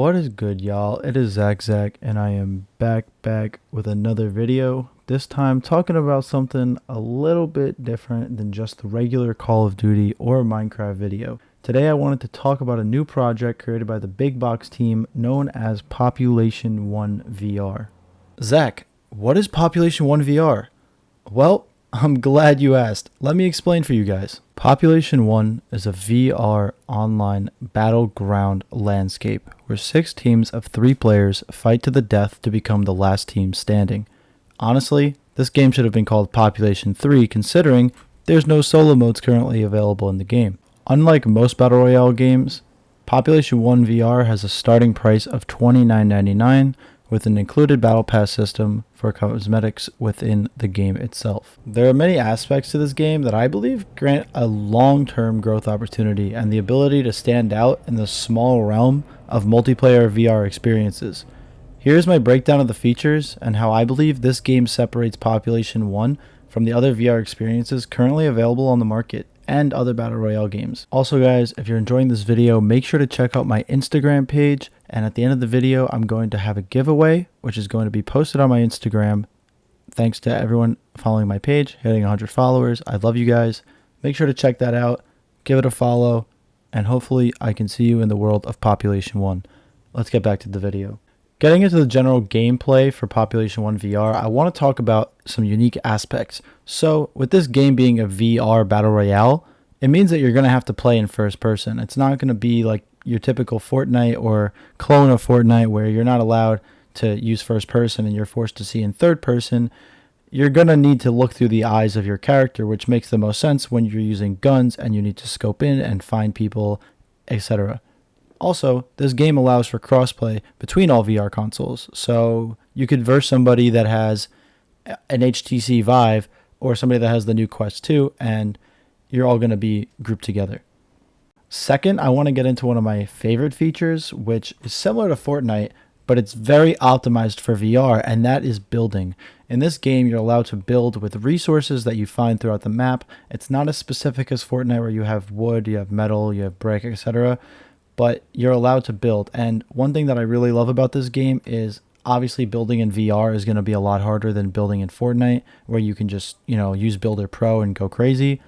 What is good, y'all? It is Zach, and I am back with another video. This time talking about something a little bit different than just the regular Call of Duty or Minecraft video. Today I wanted to talk about a new project created by the Big Box team known as Population 1 VR. Zach, what is Population 1 VR? Well, I'm glad you asked. Let me explain for you guys. Population 1 is a VR online battleground landscape where 6 teams of 3 players fight to the death to become the last team standing. Honestly, this game should have been called Population 3 considering there's no solo modes currently available in the game. Unlike most Battle Royale games, Population 1 VR has a starting price of $29.99 with an included battle pass system for cosmetics within the game itself. There are many aspects to this game that I believe grant a long-term growth opportunity and the ability to stand out in the small realm of multiplayer VR experiences. Here's my breakdown of the features and how I believe this game separates Population 1 from the other VR experiences currently available on the market and other Battle Royale games. Also guys, if you're enjoying this video, make sure to check out my Instagram page, and at the end of the video, I'm going to have a giveaway, which is going to be posted on my Instagram. Thanks to everyone following my page, hitting 100 followers. I love you guys. Make sure to check that out, give it a follow, and hopefully I can see you in the world of Population 1. Let's get back to the video. Getting into the general gameplay for Population 1 VR, I want to talk about some unique aspects. So, with this game being a VR Battle Royale, it means that you're going to have to play in first person. It's not going to be like your typical Fortnite or clone of Fortnite where you're not allowed to use first person and you're forced to see in third person. You're going to need to look through the eyes of your character, which makes the most sense when you're using guns and you need to scope in and find people, etc. Also, this game allows for crossplay between all VR consoles, so you could verse somebody that has an HTC Vive or somebody that has the new Quest 2, and you're all going to be grouped together. Second, I want to get into one of my favorite features, which is similar to Fortnite, but it's very optimized for VR, and that is building. In this game, you're allowed to build with resources that you find throughout the map. It's not as specific as Fortnite where you have wood, you have metal, you have brick, etc., but you're allowed to build. And one thing that I really love about this game is obviously building in VR is going to be a lot harder than building in Fortnite, where you can just, use Builder Pro and go crazy.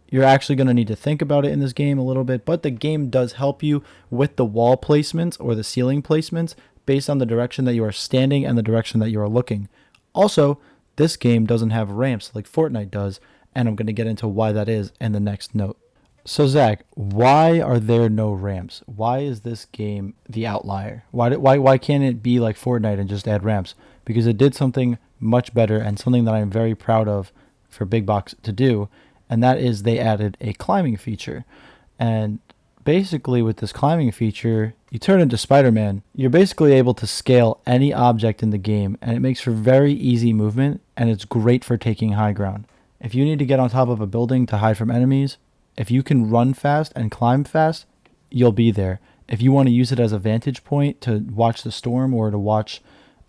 You're actually going to need to think about it in this game a little bit, but the game does help you with the wall placements or the ceiling placements based on the direction that you are standing and the direction that you are looking. Also, this game doesn't have ramps like Fortnite does, and I'm going to get into why that is in the next note. So Zach, why are there no ramps? Why is this game the outlier? Why can't it be like Fortnite and just add ramps? Because it did something much better and something that I'm very proud of for Big Box to do, and that is they added a climbing feature. And basically with this climbing feature, you turn into Spider-Man. You're basically able to scale any object in the game, and it makes for very easy movement, and it's great for taking high ground. If you need to get on top of a building to hide from enemies, if you can run fast and climb fast, you'll be there. If you want to use it as a vantage point to watch the storm or to watch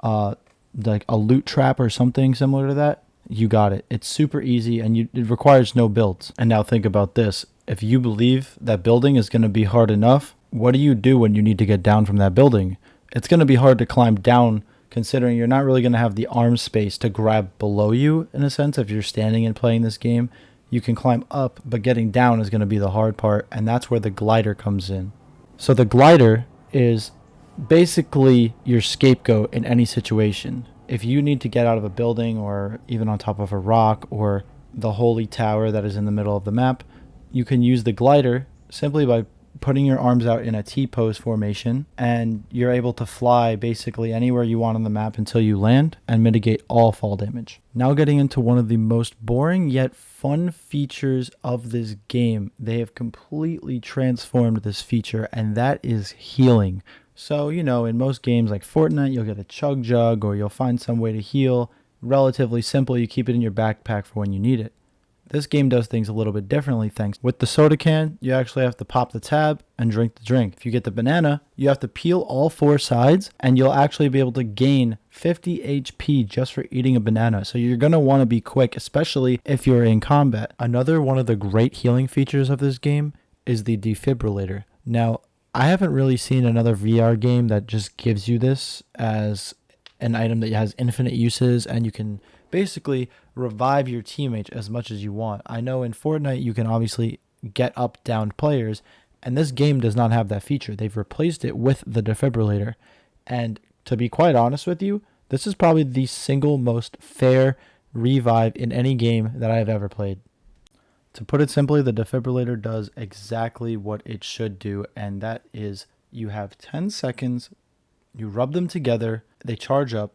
like a loot trap or something similar to that, you got it. It's super easy and it requires no builds. And now think about this. If you believe that building is going to be hard enough, what do you do when you need to get down from that building? It's going to be hard to climb down considering you're not really going to have the arm space to grab below you in a sense if you're standing and playing this game. You can climb up, but getting down is going to be the hard part, and that's where the glider comes in. So the glider is basically your scapegoat in any situation. If you need to get out of a building or even on top of a rock or the holy tower that is in the middle of the map, you can use the glider simply by putting your arms out in a T-pose formation, and you're able to fly basically anywhere you want on the map until you land and mitigate all fall damage. Now getting into one of the most boring yet fun features of this game. They have completely transformed this feature, and that is healing. So, in most games like Fortnite, you'll get a chug jug or you'll find some way to heal. Relatively simple, you keep it in your backpack for when you need it. This game does things a little bit differently thanks. With the soda can, you actually have to pop the tab and drink the drink. If you get the banana, you have to peel all 4 sides and you'll actually be able to gain 50 HP just for eating a banana. So you're going to want to be quick, especially if you're in combat. Another one of the great healing features of this game is the defibrillator. Now, I haven't really seen another VR game that just gives you this as an item that has infinite uses and you can basically revive your teammates as much as you want. I know in Fortnite you can obviously get up down players, and this game does not have that feature. They've replaced it with the defibrillator. And to be quite honest with you, this is probably the single most fair revive in any game that I've ever played. To put it simply, the defibrillator does exactly what it should do, and that is you have 10 seconds, you rub them together, they charge up,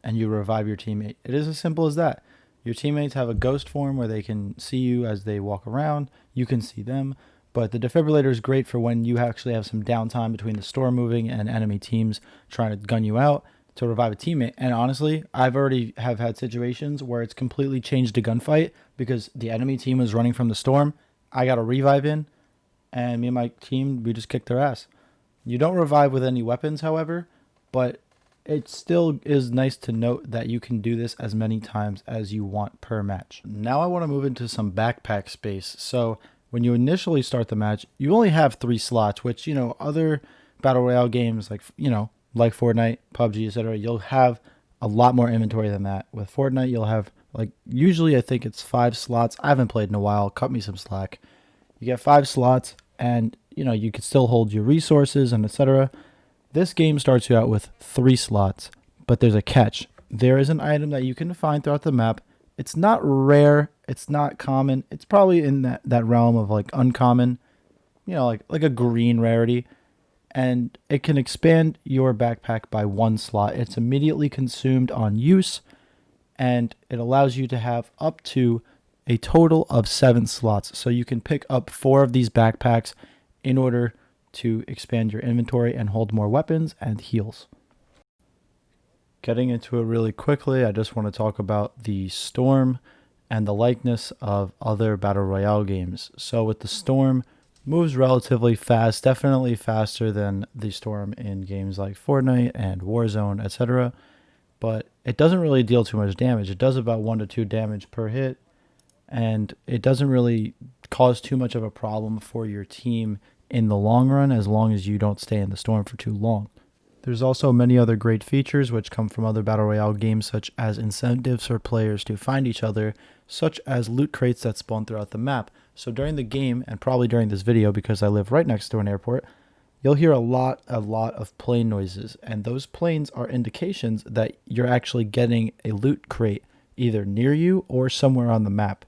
and you revive your teammate. It is as simple as that. Your teammates have a ghost form where they can see you as they walk around, you can see them, but the defibrillator is great for when you actually have some downtime between the storm moving and enemy teams trying to gun you out to revive a teammate. And honestly, I've already have had situations where it's completely changed a gunfight because the enemy team was running from the storm. I got a revive in, and me and my team, we just kicked their ass. You don't revive with any weapons, however, but it still is nice to note that you can do this as many times as you want per match. Now I want to move into some backpack space. So when you initially start the match, you only have 3 slots, which, other battle royale games like Fortnite, PUBG, etc., you'll have a lot more inventory than that. With Fortnite, you'll have usually I think it's 5 slots. I haven't played in a while. Cut me some slack. You get 5 slots, and you can still hold your resources and etc. This game starts you out with 3 slots, but there's a catch. There is an item that you can find throughout the map. It's not rare. It's not common. It's probably in that realm of uncommon, like a green rarity. And it can expand your backpack by 1 slot. It's immediately consumed on use, and it allows you to have up to a total of 7 slots. So you can pick up 4 of these backpacks in order to expand your inventory and hold more weapons and heals. Getting into it really quickly, I just want to talk about the Storm and the likeness of other Battle Royale games. So with the Storm, moves relatively fast, definitely faster than the Storm in games like Fortnite and Warzone, etc. But it doesn't really deal too much damage. It does about 1 to 2 damage per hit, and it doesn't really cause too much of a problem for your team in the long run as long as you don't stay in the storm for too long. There's also many other great features which come from other Battle Royale games, such as incentives for players to find each other, such as loot crates that spawn throughout the map. So during the game, and probably during this video because I live right next to an airport, you'll hear a lot of plane noises, and those planes are indications that you're actually getting a loot crate either near you or somewhere on the map.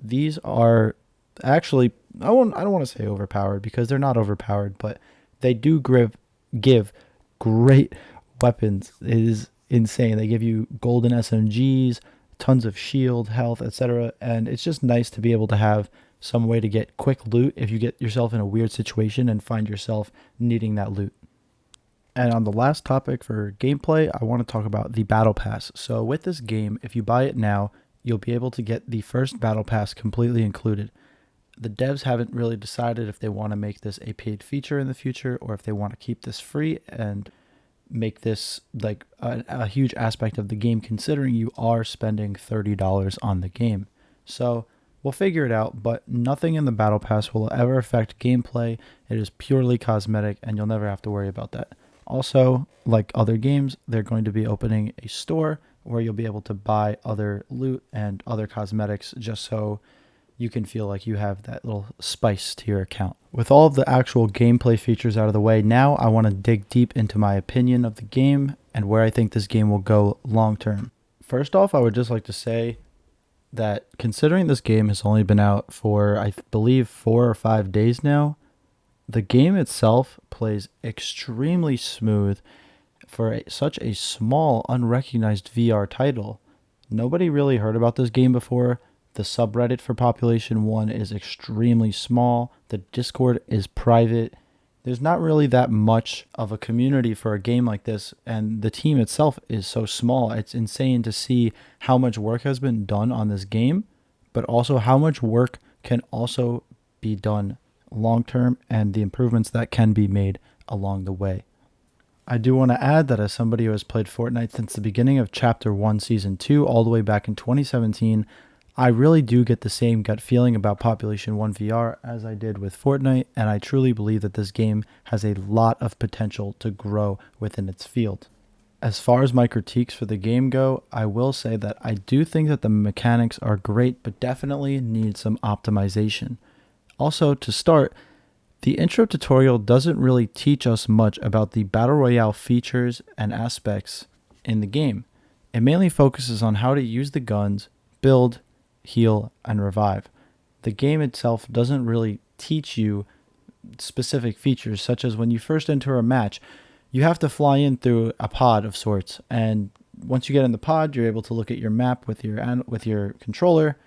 These are actually, I don't want to say overpowered because they're not overpowered, but they do give great weapons. It is insane. They give you golden SMGs, tons of shield, health, etc. And it's just nice to be able to have some way to get quick loot if you get yourself in a weird situation and find yourself needing that loot. And on the last topic for gameplay, I want to talk about the Battle Pass. So with this game, if you buy it now, you'll be able to get the first Battle Pass completely included. The devs haven't really decided if they want to make this a paid feature in the future or if they want to keep this free and make this like a huge aspect of the game, considering you are spending $30 on the game. So we'll figure it out, but nothing in the Battle Pass will ever affect gameplay. It is purely cosmetic, and you'll never have to worry about that. Also, like other games, they're going to be opening a store where you'll be able to buy other loot and other cosmetics just so you can feel like you have that little spice to your account. With all of the actual gameplay features out of the way, now I want to dig deep into my opinion of the game and where I think this game will go long term. First off, I would just like to say that considering this game has only been out for, I believe, 4 or 5 days now, the game itself plays extremely smooth for such a small, unrecognized VR title. Nobody really heard about this game before. The subreddit for Population 1 is extremely small. The Discord is private. There's not really that much of a community for a game like this, and the team itself is so small. It's insane to see how much work has been done on this game, but also how much work can also be done long term and the improvements that can be made along the way. I do want to add that as somebody who has played Fortnite since the beginning of Chapter 1 Season 2 all the way back in 2017, I really do get the same gut feeling about Population 1 VR as I did with Fortnite, and I truly believe that this game has a lot of potential to grow within its field. As far as my critiques for the game go, I will say that I do think that the mechanics are great, but definitely need some optimization. Also, to start, the intro tutorial doesn't really teach us much about the Battle Royale features and aspects in the game. It mainly focuses on how to use the guns, build, heal, and revive. The game itself doesn't really teach you specific features, such as when you first enter a match, you have to fly in through a pod of sorts, and once you get in the pod, you're able to look at your map with your controller,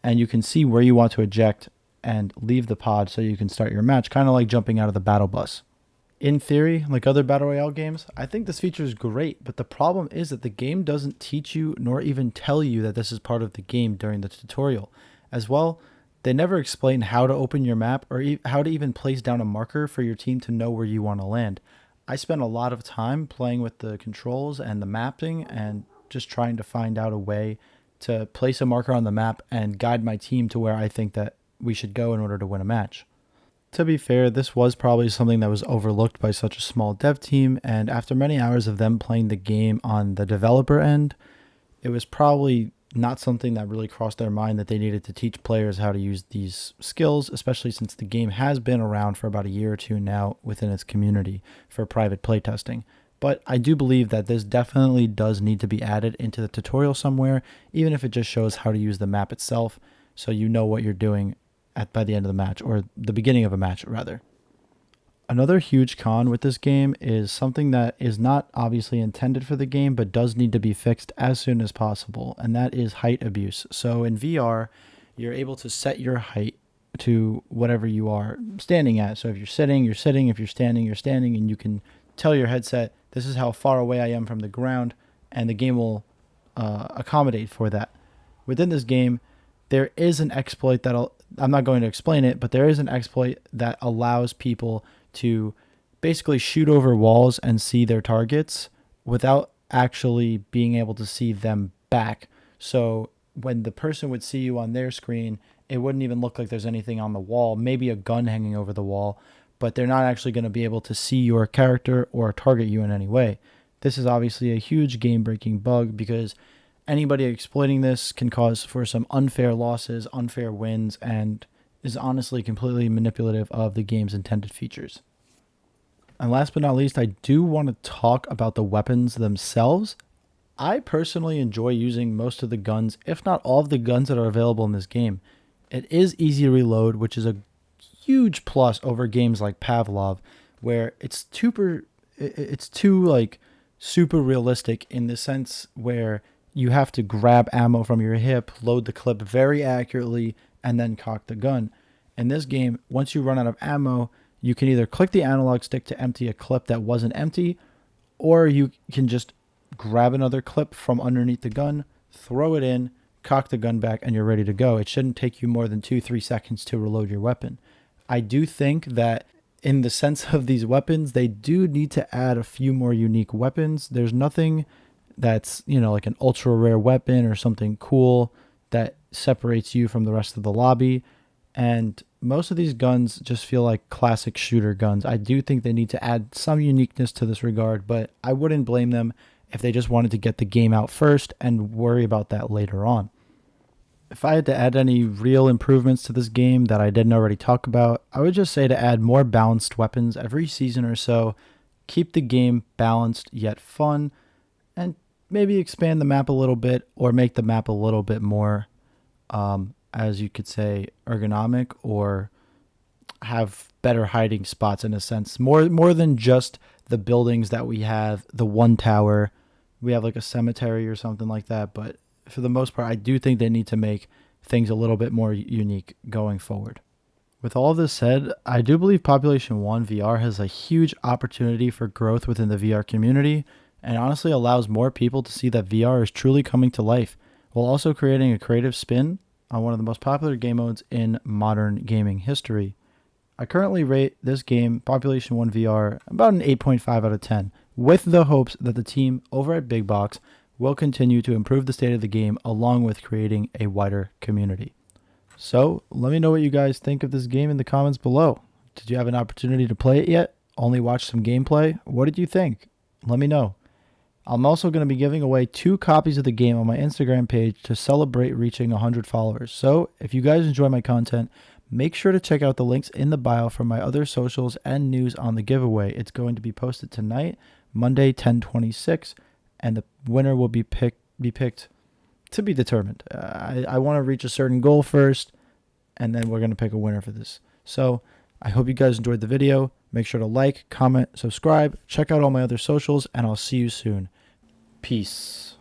and you can see where you want to eject and leave the pod so you can start your match, kind of like jumping out of the battle bus. In theory, like other Battle Royale games, I think this feature is great, but the problem is that the game doesn't teach you nor even tell you that this is part of the game during the tutorial. As well, they never explain how to open your map or how to even place down a marker for your team to know where you want to land. I spent a lot of time playing with the controls and the mapping and just trying to find out a way to place a marker on the map and guide my team to where I think that we should go in order to win a match. To be fair, this was probably something that was overlooked by such a small dev team, and after many hours of them playing the game on the developer end, it was probably not something that really crossed their mind that they needed to teach players how to use these skills, especially since the game has been around for about a year or two now within its community for private playtesting. But I do believe that this definitely does need to be added into the tutorial somewhere, even if it just shows how to use the map itself, so you know what you're doing by the end of the match, or the beginning of a match rather. Another huge con with this game is something that is not obviously intended for the game but does need to be fixed as soon as possible, and that is height abuse. So in VR, you're able to set your height to whatever you are standing at. So if you're sitting, you're sitting. If you're standing, you're standing, and you can tell your headset, this is how far away I am from the ground, and the game will accommodate for that. Within this game, there is an exploit I'm not going to explain it, but there is an exploit that allows people to basically shoot over walls and see their targets without actually being able to see them back. So when the person would see you on their screen, it wouldn't even look like there's anything on the wall, maybe a gun hanging over the wall, but they're not actually going to be able to see your character or target you in any way. This is obviously a huge game-breaking bug because anybody exploiting this can cause for some unfair losses, unfair wins, and is honestly completely manipulative of the game's intended features. And last but not least, I do want to talk about the weapons themselves. I personally enjoy using most of the guns, if not all of the guns that are available in this game. It is easy to reload, which is a huge plus over games like Pavlov, where it's too super realistic in the sense where you have to grab ammo from your hip, load the clip very accurately, and then cock the gun. In this game, once you run out of ammo, you can either click the analog stick to empty a clip that wasn't empty, or you can just grab another clip from underneath the gun, throw it in, cock the gun back, and you're ready to go. It shouldn't take you more than 2-3 seconds to reload your weapon. I do think that in the sense of these weapons, they do need to add a few more unique weapons. There's nothing that's, like an ultra rare weapon or something cool that separates you from the rest of the lobby. And most of these guns just feel like classic shooter guns. I do think they need to add some uniqueness to this regard, but I wouldn't blame them if they just wanted to get the game out first and worry about that later on. If I had to add any real improvements to this game that I didn't already talk about, I would just say to add more balanced weapons every season or so, keep the game balanced yet fun, and maybe expand the map a little bit or make the map a little bit more, as you could say, ergonomic, or have better hiding spots in a sense. More than just the buildings that we have, the one tower. We have like a cemetery or something like that, but for the most part, I do think they need to make things a little bit more unique going forward. With all this said, I do believe Population 1 VR has a huge opportunity for growth within the VR community, and honestly allows more people to see that VR is truly coming to life, while also creating a creative spin on one of the most popular game modes in modern gaming history. I currently rate this game, Population 1 VR, about an 8.5 out of 10, with the hopes that the team over at Big Box will continue to improve the state of the game along with creating a wider community. So let me know what you guys think of this game in the comments below. Did you have an opportunity to play it yet? Only watch some gameplay? What did you think? Let me know. I'm also going to be giving away 2 copies of the game on my Instagram page to celebrate reaching 100 followers. So if you guys enjoy my content, make sure to check out the links in the bio for my other socials and news on the giveaway. It's going to be posted tonight, Monday, 10/26, and the winner will be picked to be determined. I want to reach a certain goal first, and then we're going to pick a winner for this. So I hope you guys enjoyed the video. Make sure to like, comment, subscribe, check out all my other socials, and I'll see you soon. Peace.